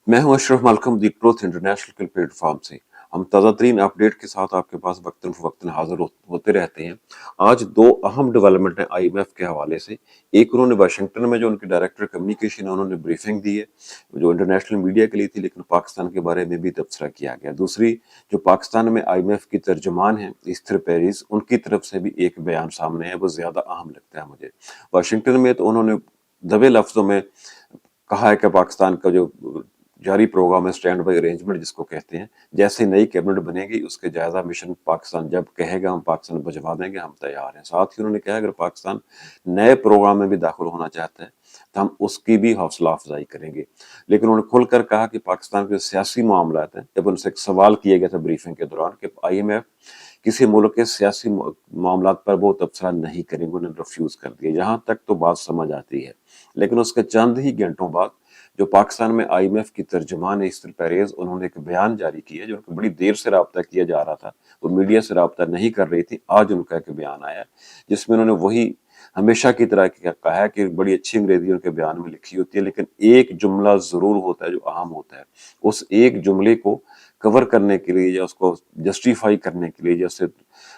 मैं हूं अशरफ मलकम दी truth international के प्लेटफॉर्म से। हम ताज़ा तरीन अपडेट के साथ आपके पास वक्तन फवक्तन हाजिर होते रहते हैं। आज दो अहम डेवलपमेंट हैं आईएमएफ के हवाले से। एक, उन्होंने वाशिंगटन में जो उनके डायरेक्टर कम्युनिकेशन है उन्होंने ब्रीफिंग दी है जो इंटरनेशनल मीडिया के लिए थी, लेकिन पाकिस्तान के बारे में भी तबसरा किया गया। दूसरी, जो पाकिस्तान में आईएमएफ की तर्जमान है इस्तर पेरिस, उनकी तरफ से भी एक बयान सामने है, वो ज्यादा अहम लगता है मुझे। वाशिंगटन में तो उन्होंने दबे लफ्जों में कहा है कि पाकिस्तान का जो जारी प्रोग्राम है, स्टैंड बाई अरेंजमेंट जिसको कहते हैं, जैसे नई कैबिनेट बनेगी उसके जायजा मिशन पाकिस्तान जब कहेगा हम पाकिस्तान भिजवा देंगे, हम तैयार हैं। साथ ही उन्होंने कहा अगर पाकिस्तान नए प्रोग्राम में भी दाखिल होना चाहता है तो हम उसकी भी हौसला अफजाई करेंगे। लेकिन उन्होंने खुलकर कहा कि पाकिस्तान के सियासी मामला हैं, जब उनसे एक सवाल किया गया था ब्रीफिंग के दौरान कि आईएमएफ किसी मुल्क के सियासी मामला पर वो तबसरा नहीं करेंगे, उन्होंने रिफ्यूज कर दिया। यहाँ तक तो बात समझ आती है, लेकिन उसके चंद ही घंटों बाद जो पाकिस्तान में आईएमएफ की तर्जुमान है इस्तर पेरेज, उन्होंने एक बयान जारी किया जो उनको बड़ी देर से राब्ता किया जा रहा था, वो मीडिया से राब्ता नहीं कर रही थी। आज उनका एक बयान आया जिसमें उन्होंने वही हमेशा की तरह कहा है कि बड़ी अच्छी अंग्रेजी उनके बयान में लिखी होती है, लेकिन एक जुमला जरूर होता है जो अहम होता है। उस एक जुमले को कवर करने के लिए या उसको जस्टिफाई करने के लिए, जैसे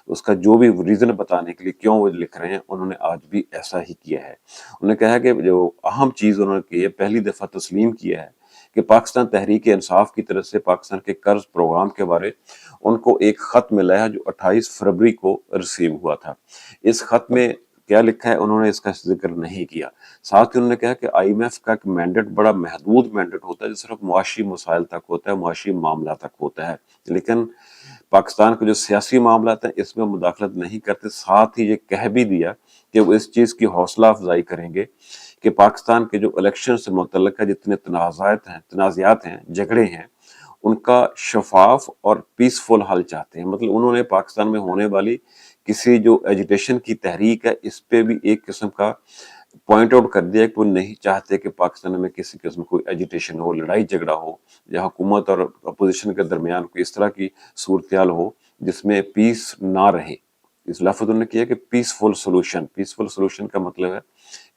उसका जो भी रीजन बताने के लिए क्यों वो लिख रहे हैं, उन्होंने आज भी ऐसा ही किया है। उन्होंने कहा है कि जो अहम चीज उन्होंने की है, पहली दफा तस्लीम किया है कि पाकिस्तान तहरीक इंसाफ की तरफ से पाकिस्तान के कर्ज प्रोग्राम के बारे उनको एक खत मिला है जो 28 फरवरी को रिसीव हुआ था। इस खत में क्या लिखा है उन्होंने इसका जिक्र नहीं किया। साथ ही उन्होंने कहा कि आईएमएफ का एक मैंडेट बड़ा महदूद मैंडेट होता है जो सिर्फ मुआशी मसाइल तक होता है, मुआशी मामला तक होता है, लेकिन पाकिस्तान के जो सियासी मामला हैं इसमें मुदाखलत नहीं करते। साथ ही ये कह भी दिया कि वो इस चीज की हौसला अफजाई करेंगे कि पाकिस्तान के जो इलेक्शन से मुतल्लिक जितने तनाज़ात हैं, झगड़े हैं, उनका शफाफ और पीसफुल हल चाहते हैं। मतलब उन्होंने पाकिस्तान में होने वाली किसी जो एजिटेशन की तहरीक है इस पे भी एक किस्म का पॉइंट आउट कर दिया कि वो नहीं चाहते कि पाकिस्तान में किसी किस्म कोई एजिटेशन हो, लड़ाई झगड़ा हो, या हुकूमत और अपोजिशन के दरमियान कोई इस तरह की सूरत हो जिसमें पीस ना रहे। इस लफ्ज उन्होंने किया कि पीसफुल सोल्यूशन का मतलब है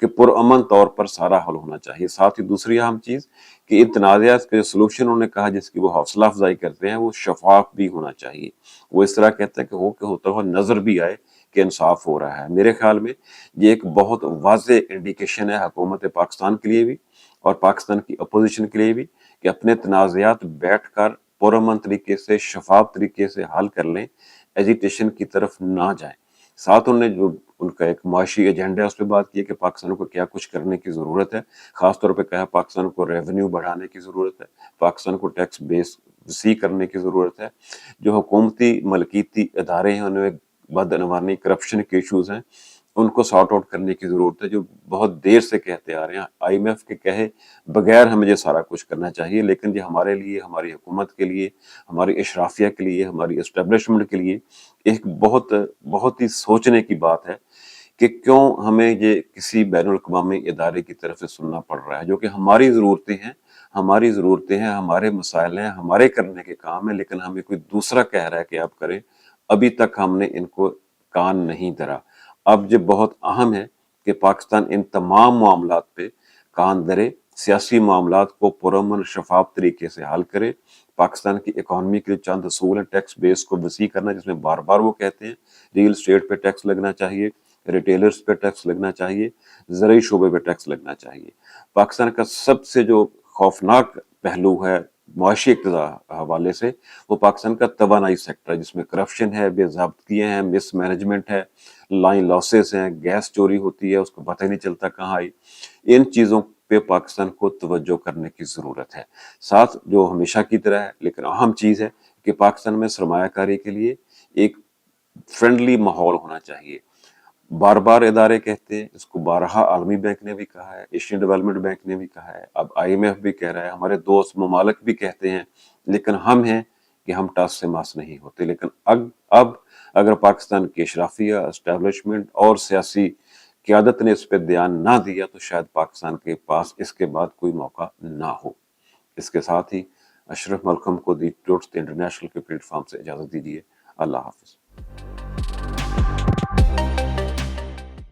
कि पुरअमन तौर पर सारा हल होना चाहिए। साथ ही दूसरी अहम चीज कि इन तनाज़ात के सोल्यूशन उन्होंने कहा जिसकी वो हौसला अफजाई करते हैं वो शफाफ भी होना चाहिए। वो इस तरह कहते हैं कि हो के होता हुआ नजर भी आए कि इंसाफ हो रहा है। मेरे ख्याल में ये एक बहुत वाज़े इंडिकेशन है हुकूमत पाकिस्तान के लिए भी और पाकिस्तान की अपोजिशन के लिए भी कि अपने तनाज़ात बैठ कर पुरअमन तरीके से, शफाफ तरीके से हल कर लें, एजिटेशन की तरफ ना जाए। साथ उन्होंने जो उनका एक माशी एजेंडा है उस पर बात की कि पाकिस्तान को क्या कुछ करने की जरूरत है। खासतौर पर कहा पाकिस्तान को रेवेन्यू बढ़ाने की जरूरत है, पाकिस्तान को टैक्स बेस वसी करने की जरूरत है, जो हुकूमती मलकीती इदारे हैं उनमें बदअनवानी करप्शन के इशूज हैं उनको सॉर्ट आउट करने की जरूरत है, जो बहुत देर से कहते आ रहे हैं। आईएमएफ के कहे बगैर हमें ये सारा कुछ करना चाहिए, लेकिन ये हमारे लिए, हमारी हुकूमत के लिए, हमारी इशराफिया के लिए, हमारी एस्टेब्लिशमेंट के लिए एक बहुत बहुत ही सोचने की बात है कि क्यों हमें ये किसी बैनुल अक़वामी इदारे की तरफ से सुनना पड़ रहा है, जो कि हमारी ज़रूरतें हैं, हमारे मसाइल हैं, हमारे करने के काम है, लेकिन हमें कोई दूसरा कह रहा है कि आप करें। अभी तक हमने इनको कान नहीं धरा। अब ये बहुत अहम है कि पाकिस्तान इन तमाम मामलात पे कान धरे, सियासी मामलात को पुरअमन शफाफ तरीके से हल करे। पाकिस्तान की इकॉनमी के लिए चंद असूल है, टैक्स बेस को वसी करना, जिसमें बार बार वो कहते हैं रियल स्टेट पे टैक्स लगना चाहिए, रिटेलर्स पे टैक्स लगना चाहिए, ज़रूरी शोबे पे टैक्स लगना चाहिए। पाकिस्तान का सबसे जो खौफनाक पहलू है मुआशी इक़्तिदार हवाले से, वो पाकिस्तान का तवानाई सेक्टर है जिसमें करप्शन है, बेज़ाब्तियाँ हैं, मिसमैनेजमेंट है, लाइन लॉसेस हैं, गैस चोरी होती है उसको पता ही नहीं चलता कहाँ आई। इन चीज़ों पे पाकिस्तान को तवज्जो करने की ज़रूरत है। साथ जो हमेशा की तरह है लेकिन अहम चीज़ है कि पाकिस्तान में सरमायाकारी के लिए एक फ्रेंडली माहौल होना चाहिए। बार बार इदारे कहते हैं, इसको बारहा आलमी बैंक ने भी कहा है, एशियन डेवलपमेंट बैंक ने भी कहा है, अब आईएमएफ भी कह रहा है, हमारे दोस्त ममालिक भी कहते हैं, लेकिन हम हैं कि हम टास से मास नहीं होते। लेकिन अब अगर पाकिस्तान की अशराफिया, एस्टेब्लिशमेंट और सियासी क़यादत ने इस पर ध्यान ना दिया तो शायद पाकिस्तान के पास इसके बाद कोई मौका ना हो। इसके साथ ही अशरफ मलकम को दी ट्रुथ इंटरनेशनल के प्लेटफॉर्म से इजाज़त दीजिए। अल्लाह हाफ़िज़।